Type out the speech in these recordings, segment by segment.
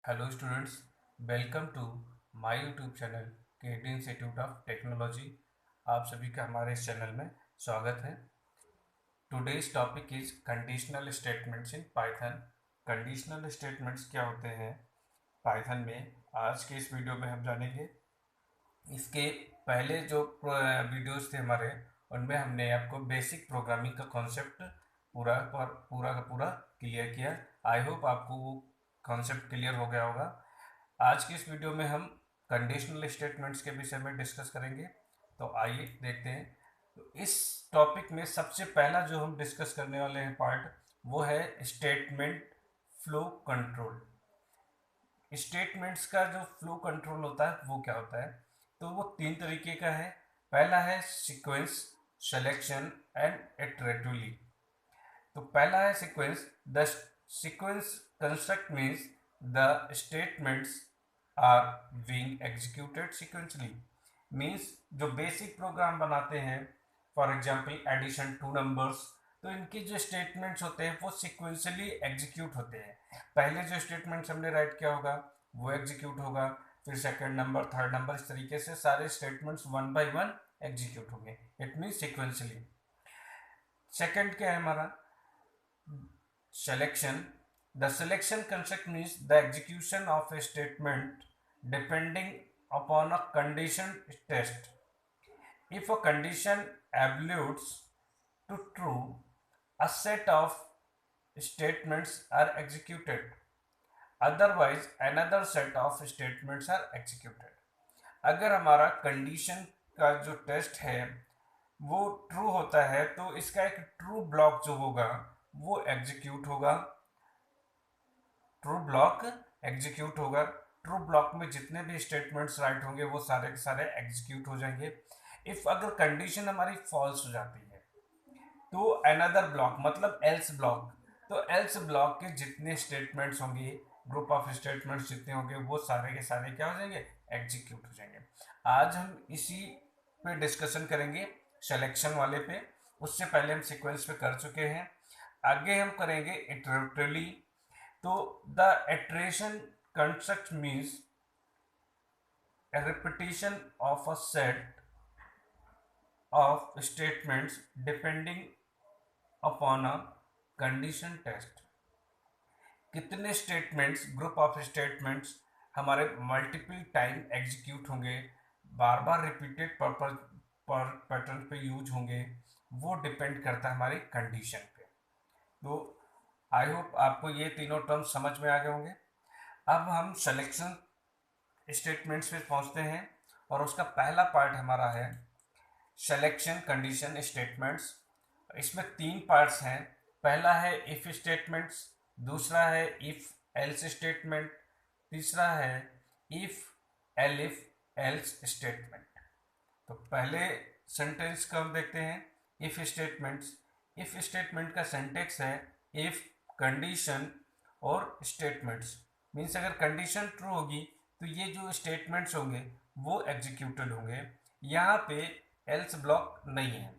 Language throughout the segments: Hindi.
Hello students, welcome to my YouTube channel KD institute of technology. आप सभी का हमारे इस चैनल में स्वागत है। Today's topic is conditional statements in Python. Conditional statements क्या होते हैं पाइथन में, आज के इस वीडियो में हम जानेंगे। इसके पहले जो वीडियोस थे हमारे, उनमें हमने आपको बेसिक प्रोग्रामिंग का कॉन्सेप्ट पूरा का पूरा क्लियर किया। आई होप आपको वो कॉन्सेप्ट क्लियर हो गया होगा। आज की इस वीडियो में हम कंडीशनल स्टेटमेंट्स के विषय में डिस्कस करेंगे। तो आइए देखते हैं। तो इस टॉपिक में सबसे पहला जो हम डिस्कस करने वाले हैं पार्ट, वो है स्टेटमेंट फ्लो कंट्रोल। स्टेटमेंट्स का जो फ्लो कंट्रोल होता है वो क्या होता है, तो वो तीन तरीके का है। पहला है सीक्वेंस, सिलेक्शन एंड इटरेटिवली। तो पहला है sequence. The sequence construct means the statements are being executed sequentially. Means जो बेसिक प्रोग्राम बनाते हैं, for example addition two numbers, तो इनके जो स्टेटमेंट्स होते हैं वो सिक्वेंसली एग्जीक्यूट होते हैं। पहले जो स्टेटमेंट्स हमने राइट किया होगा वो एग्जीक्यूट होगा, फिर सेकंड नंबर, थर्ड नंबर, इस तरीके से सारे statements one by one execute होंगे। It means sequentially. सेकंड क्या है हमारा, selection. The selection concept means the execution of a statement depending upon a condition test. If a condition evaluates to true, a set of statements are executed. Otherwise, another set of statements are executed. अगर हमारा कंडीशन का जो टेस्ट है वो ट्रू होता है तो इसका एक ट्रू ब्लॉक जो होगा वो एग्जीक्यूट होगा। ट्रू ब्लॉक एग्जीक्यूट होगा। ट्रू ब्लॉक में जितने भी स्टेटमेंट्स राइट होंगे वो सारे के सारे एग्जीक्यूट हो जाएंगे। इफ अगर कंडीशन हमारी फॉल्स हो जाती है तो अनदर ब्लॉक मतलब एल्स ब्लॉक, तो एल्स ब्लॉक के जितने स्टेटमेंट्स होंगे, ग्रुप ऑफ स्टेटमेंट्स जितने होंगे वो सारे के सारे क्या हो जाएंगे, एग्जीक्यूट हो जाएंगे। आज हम इसी पे डिस्कशन करेंगे, सिलेक्शन वाले पे। उससे पहले हम सीक्वेंस पे कर चुके हैं, आगे हम करेंगे इटरेटिवली। तो the iteration construct means a repetition of a set of statements depending upon a condition test। कितने स्टेटमेंट्स, ग्रुप ऑफ स्टेटमेंट्स हमारे मल्टीपल टाइम एग्जीक्यूट होंगे, बार बार रिपीटेड पैटर्न पे यूज होंगे, वो डिपेंड करता है हमारी कंडीशन पे। तो आई होप आपको ये तीनों टर्म्स समझ में आ गए होंगे। अब हम सिलेक्शन स्टेटमेंट्स पे पहुंचते हैं और उसका पहला पार्ट हमारा है सिलेक्शन कंडीशन स्टेटमेंट्स। इसमें तीन पार्ट्स हैं। पहला है इफ स्टेटमेंट्स, दूसरा है इफ एल्स स्टेटमेंट, तीसरा है इफ एल्स स्टेटमेंट। तो पहले सेंटेंस का हम देखते हैं, इफ स्टेटमेंट्स। इफ स्टेटमेंट का सेंटेक्स है इफ कंडीशन और स्टेटमेंट्स। मीन्स अगर कंडीशन ट्रू होगी तो ये जो स्टेटमेंट्स होंगे वो एग्जीक्यूटेड होंगे। यहाँ पे एल्स ब्लॉक नहीं है।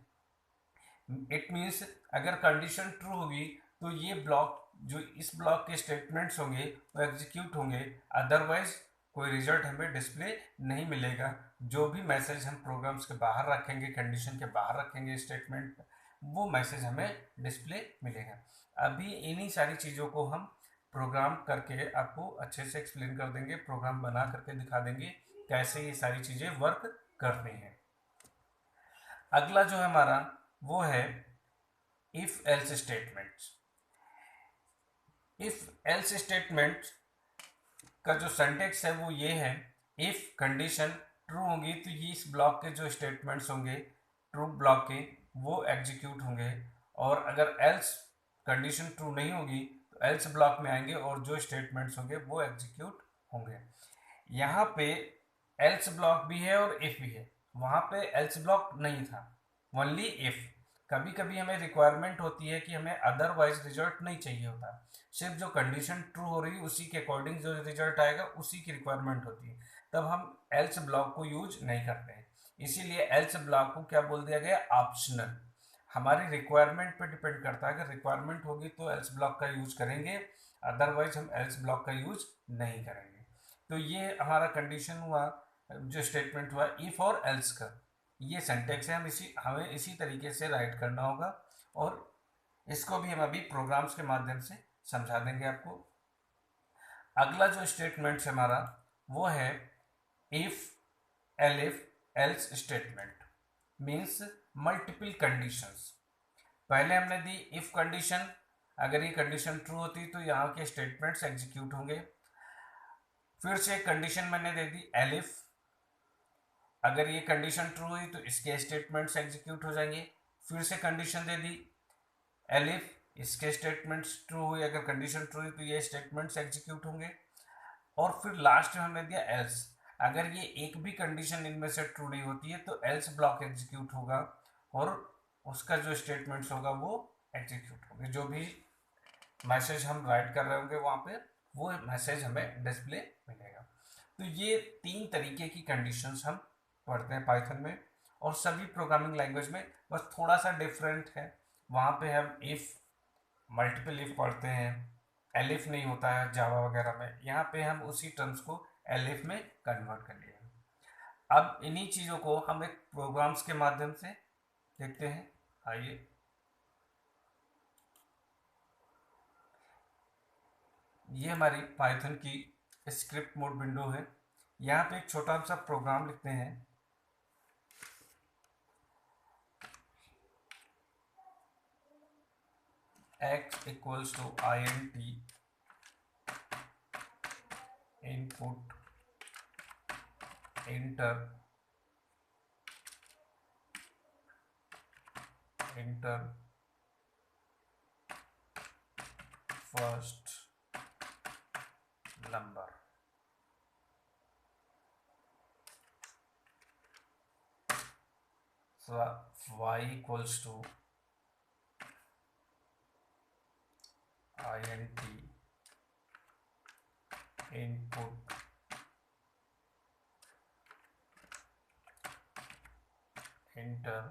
इट मीन्स अगर कंडीशन ट्रू होगी तो ये ब्लॉक, जो इस ब्लॉक के स्टेटमेंट्स होंगे वो एग्जीक्यूट होंगे, अदरवाइज कोई रिजल्ट हमें डिस्प्ले नहीं मिलेगा। जो भी मैसेज हम प्रोग्राम्स के बाहर रखेंगे, कंडीशन के बाहर रखेंगे स्टेटमेंट, वो मैसेज हमें डिस्प्ले मिलेगा। अभी इन्हीं सारी चीज़ों को हम प्रोग्राम करके आपको अच्छे से एक्सप्लेन कर देंगे, प्रोग्राम बना करके दिखा देंगे कैसे ये सारी चीज़ें वर्क करनी है। अगला जो है हमारा वो है if else statements. If else statement का जो सिंटैक्स है वो ये है, इफ कंडीशन ट्रू होंगी तो ये इस ब्लॉक के जो स्टेटमेंट्स होंगे ट्रू ब्लॉक के वो एग्जीक्यूट होंगे, और अगर एल्स कंडीशन ट्रू नहीं होगी तो एल्स ब्लॉक में आएंगे और जो स्टेटमेंट्स होंगे वो एग्जीक्यूट होंगे। यहाँ पे एल्स ब्लॉक भी है और इफ भी है, वहाँ पे एल्स ब्लॉक नहीं था, ओनली इफ। कभी कभी हमें रिक्वायरमेंट होती है कि हमें अदरवाइज रिजल्ट नहीं चाहिए होता, सिर्फ जो कंडीशन ट्रू हो रही है उसी के अकॉर्डिंग जो रिजल्ट आएगा उसी की रिक्वायरमेंट होती है, तब हम एल्स ब्लॉक को यूज नहीं करते हैं। इसीलिए एल्स ब्लॉक को क्या बोल दिया गया, ऑप्शनल। हमारी रिक्वायरमेंट पे डिपेंड करता है, अगर रिक्वायरमेंट होगी तो एल्स ब्लॉक का यूज करेंगे, अदरवाइज हम एल्स ब्लॉक का यूज नहीं करेंगे। तो ये हमारा कंडीशन हुआ, जो स्टेटमेंट हुआ इफ और एल्स का। ये सेंटेक्स है, हमें इसी तरीके से राइट करना होगा, और इसको भी हम अभी प्रोग्राम्स के माध्यम से समझा देंगे आपको। अगला जो स्टेटमेंट है हमारा वो है if elif else statement, means multiple conditions. पहले हमने दी इफ कंडीशन, अगर ये कंडीशन ट्रू होती तो यहाँ के स्टेटमेंट्स एग्जीक्यूट होंगे। फिर से कंडीशन मैंने दे दी एलिफ, अगर ये कंडीशन ट्रू हुई तो इसके स्टेटमेंट्स एग्जीक्यूट हो जाएंगे। फिर से कंडीशन दे दी एलिफ, इसके स्टेटमेंट्स ट्रू हुई, अगर कंडीशन ट्रू हुई तो ये स्टेटमेंट्स एग्जीक्यूट होंगे। और फिर लास्ट में हमने दिया एल्स, अगर ये एक भी कंडीशन इनमें से ट्रू नहीं होती है तो एल्स ब्लॉक एग्जीक्यूट होगा, और उसका जो स्टेटमेंट्स होगा वो एग्जीक्यूट होंगे। जो भी मैसेज हम राइट कर रहे होंगे वहाँ पे वो मैसेज हमें डिस्प्ले मिलेगा। तो ये 3 तरीके की कंडीशंस हम पढ़ते हैं पाइथन में, और सभी प्रोग्रामिंग लैंग्वेज में बस थोड़ा सा डिफरेंट है। वहाँ पे हम इफ़, मल्टीपल इफ पढ़ते हैं, एलिफ नहीं होता है जावा वगैरह में, यहाँ पे हम उसी टर्म्स को एलिफ में कन्वर्ट कर लिए। अब इन्हीं चीज़ों को हम एक प्रोग्राम्स के माध्यम से देखते हैं। आइए, ये हमारी पाइथन की स्क्रिप्ट मोड विंडो है। यहाँ पे एक छोटा सा प्रोग्राम लिखते हैं। x equals to int input enter first number. y equals to int input enter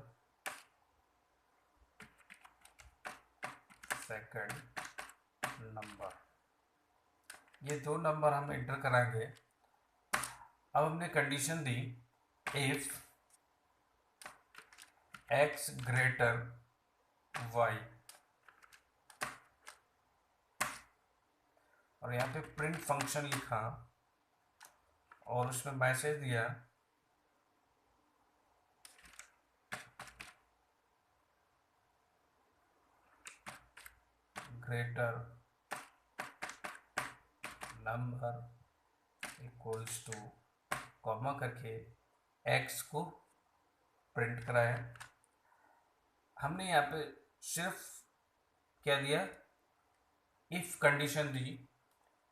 second number. ये 2 नंबर हम इंटर कराएंगे। अब हमने कंडीशन दी इफ x ग्रेटर y, और यहाँ पे प्रिंट फंक्शन लिखा और उसमें मैसेज दिया greater number equals to, comma करके x को प्रिंट कराया। हमने यहाँ पे सिर्फ क्या दिया, इफ कंडीशन दी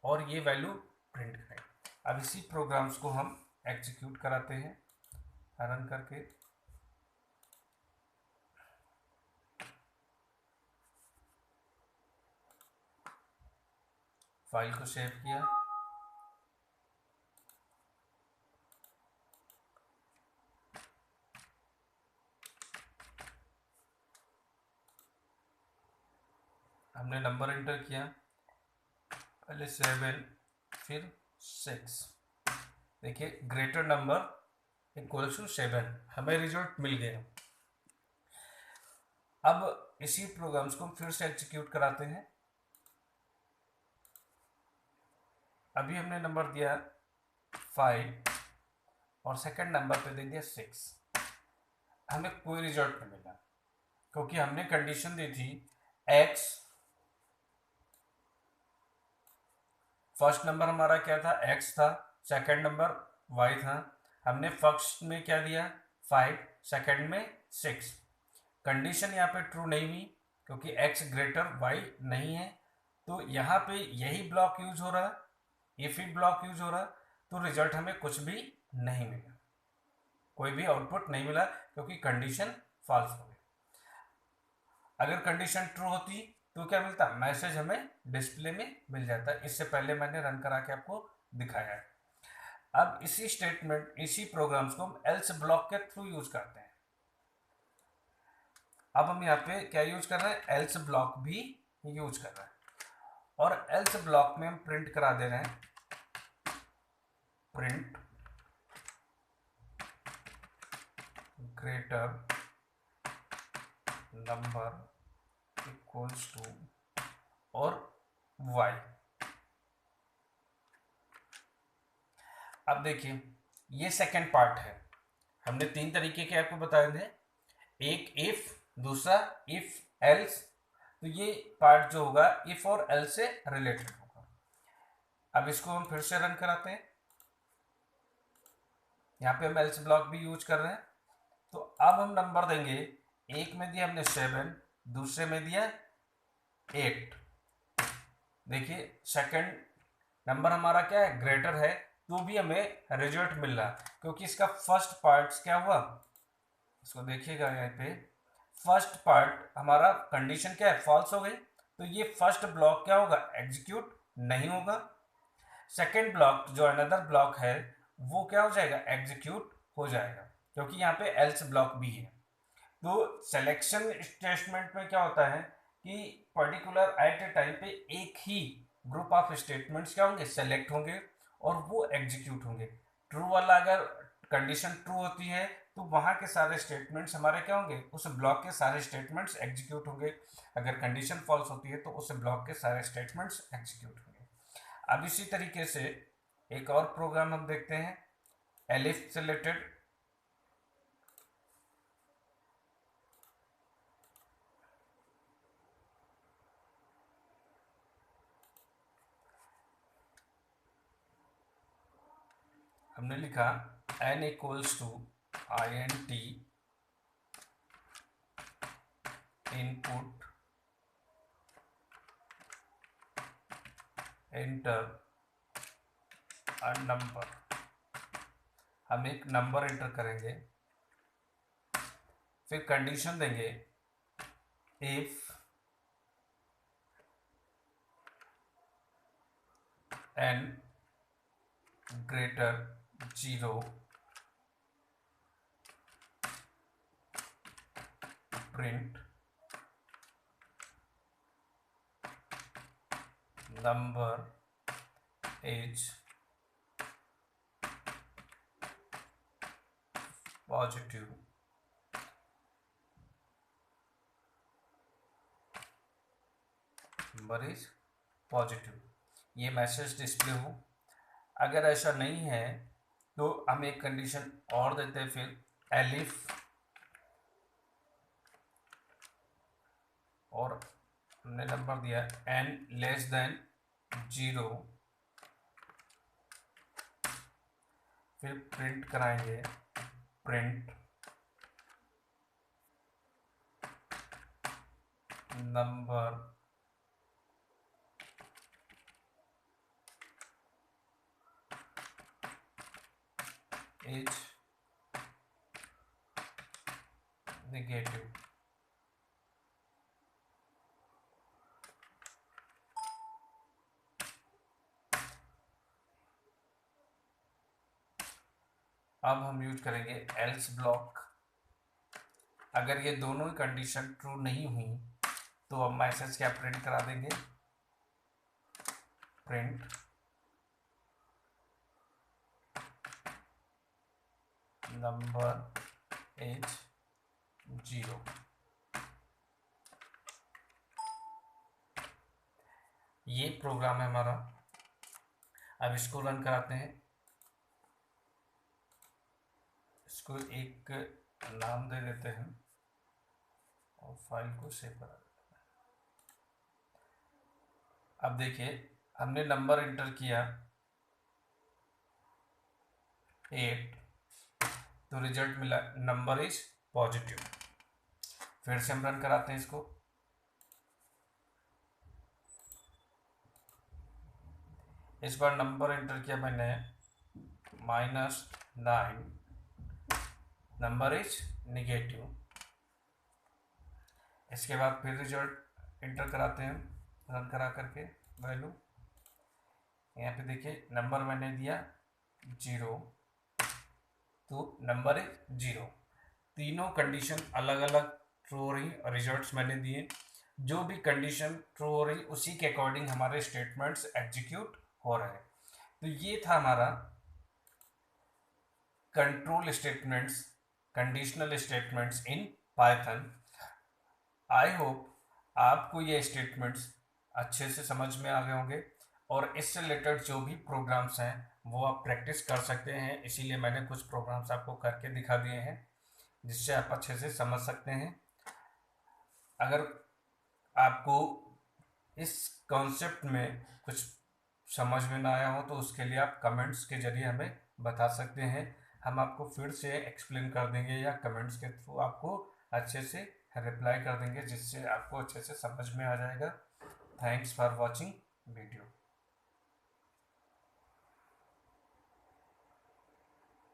और ये वैल्यू प्रिंट कराई। अब इसी प्रोग्राम्स को हम एग्जीक्यूट कराते हैं रन करके। फाइल को सेव किया, हमने नंबर एंटर किया, पहले 7 फिर 6। देखिए ग्रेटर नंबर इक्वल्स टू 7, हमें रिजल्ट मिल गया। अब इसी प्रोग्राम्स को फिर से एग्जीक्यूट कराते हैं। अभी हमने नंबर दिया 5 और सेकंड नंबर पे दे दिया 6, हमें कोई रिजल्ट नहीं मिला, क्योंकि हमने कंडीशन दी थी x, फर्स्ट नंबर हमारा क्या था, x था, सेकंड नंबर y था। हमने फर्स्ट में क्या दिया 5, सेकंड में 6। कंडीशन यहाँ पे ट्रू नहीं हुई क्योंकि x ग्रेटर y नहीं है, तो यहाँ पे यही ब्लॉक यूज हो रहा, इफ ही ब्लॉक यूज हो रहा, तो रिजल्ट हमें कुछ भी नहीं मिला, कोई भी आउटपुट नहीं मिला क्योंकि कंडीशन फॉल्स हो गई। अगर कंडीशन ट्रू होती तो क्या मिलता, मैसेज हमें डिस्प्ले में मिल जाता। इससे पहले मैंने रन करा के आपको दिखाया है। अब इसी स्टेटमेंट, इसी प्रोग्राम्स को हम एल्स ब्लॉक के थ्रू यूज करते हैं। अब हम यहाँ पे क्या यूज कर रहे हैं, एल्स ब्लॉक भी यूज कर रहे हैं। और एल्स ब्लॉक में हम प्रिंट करा दे रहे हैं print greater number equals to और y। अब देखिए ये सेकंड पार्ट है, हमने 3 तरीके के आपको बताए थे, एक इफ, दूसरा इफ एल्स, तो ये पार्ट जो होगा इफ और एल्स से रिलेटेड होगा। अब इसको हम फिर से रन कराते हैं, यहाँ पे हम एल्स ब्लॉक भी यूज कर रहे हैं। तो अब हम नंबर देंगे, एक में दिया हमने 7, दूसरे में दिया 8। देखिए सेकंड नंबर हमारा क्या है, ग्रेटर है, तो भी हमें रिजल्ट मिल रहा है क्योंकि इसका फर्स्ट पार्ट क्या हुआ, इसको देखिएगा यहाँ पे फर्स्ट पार्ट हमारा कंडीशन क्या है, फॉल्स हो गई, तो ये फर्स्ट ब्लॉक क्या होगा, एग्जीक्यूट नहीं होगा। सेकेंड ब्लॉक जो अनदर ब्लॉक है वो क्या हो जाएगा, एग्जीक्यूट हो जाएगा, क्योंकि यहाँ पे एल्स ब्लॉक भी है। तो सिलेक्शन स्टेटमेंट में क्या होता है कि पर्टिकुलर एट ए टाइम पे एक ही ग्रुप ऑफ स्टेटमेंट्स क्या होंगे, सेलेक्ट होंगे और वो एग्जीक्यूट होंगे। ट्रू वाला अगर कंडीशन ट्रू होती है तो वहाँ के सारे स्टेटमेंट्स हमारे क्या होंगे, उस ब्लॉक के सारे स्टेटमेंट्स एग्जीक्यूट होंगे। अगर कंडीशन फॉल्स होती है तो उस ब्लॉक के सारे स्टेटमेंट्स एग्जीक्यूट होंगे। अब इसी तरीके से एक और प्रोग्राम हम देखते हैं एलिफ से रिलेटेड। हमने लिखा n equals to int input enter a number. हम एक नंबर एंटर करेंगे, फिर कंडीशन देंगे if n greater 0 print number is positive. Number is positive, ये मैसेज डिस्प्ले हो। अगर ऐसा नहीं है तो हम एक कंडीशन और देते हैं, फिर एलिफ और हमने नंबर दिया n लेस देन 0, फिर प्रिंट कराएंगे प्रिंट नंबर इज नेगेटिव। अब हम यूज करेंगे एल्स ब्लॉक। अगर ये दोनों ही कंडीशन ट्रू नहीं हुई तो हम मैसेज क्या प्रिंट करा देंगे, प्रिंट नंबर इज 0। ये प्रोग्राम है हमारा। अब इसको रन कराते हैं, इसको एक नाम दे देते हैं और फाइल को सेव करा देते हैं। अब देखिए हमने नंबर एंटर किया 8, तो रिजल्ट मिला नंबर इज पॉजिटिव। फिर से हम रन कराते हैं इसको, इस बार नंबर एंटर किया मैंने -9, नंबर इज निगेटिव। इसके बाद फिर रिजल्ट एंटर कराते हैं रन करा करके वैल्यू, यहाँ पे देखिए नंबर मैंने दिया 0, तो नंबर इज 0। तीनों कंडीशन अलग अलग ट्रू हो रही और रिजल्ट्स मैंने दिए। जो भी कंडीशन ट्रू हो रही उसी के अकॉर्डिंग हमारे स्टेटमेंट्स एग्जीक्यूट हो रहे हैं। तो ये था हमारा control statements, conditional statements in Python. I hope आपको ये स्टेटमेंट्स अच्छे से समझ में आ गए होंगे और इससे रिलेटेड जो भी प्रोग्राम्स हैं वो आप प्रैक्टिस कर सकते हैं। इसीलिए मैंने कुछ प्रोग्राम्स आपको करके दिखा दिए हैं जिससे आप अच्छे से समझ सकते हैं। अगर आपको इस कॉन्सेप्ट में कुछ समझ में ना आया हो तो उसके लिए आप कमेंट्स के जरिए हमें बता सकते हैं। हम आपको फिर से एक्सप्लेन कर देंगे या कमेंट्स के थ्रू आपको अच्छे से रिप्लाई कर देंगे जिससे आपको अच्छे से समझ में आ जाएगा। Thanks for watching video.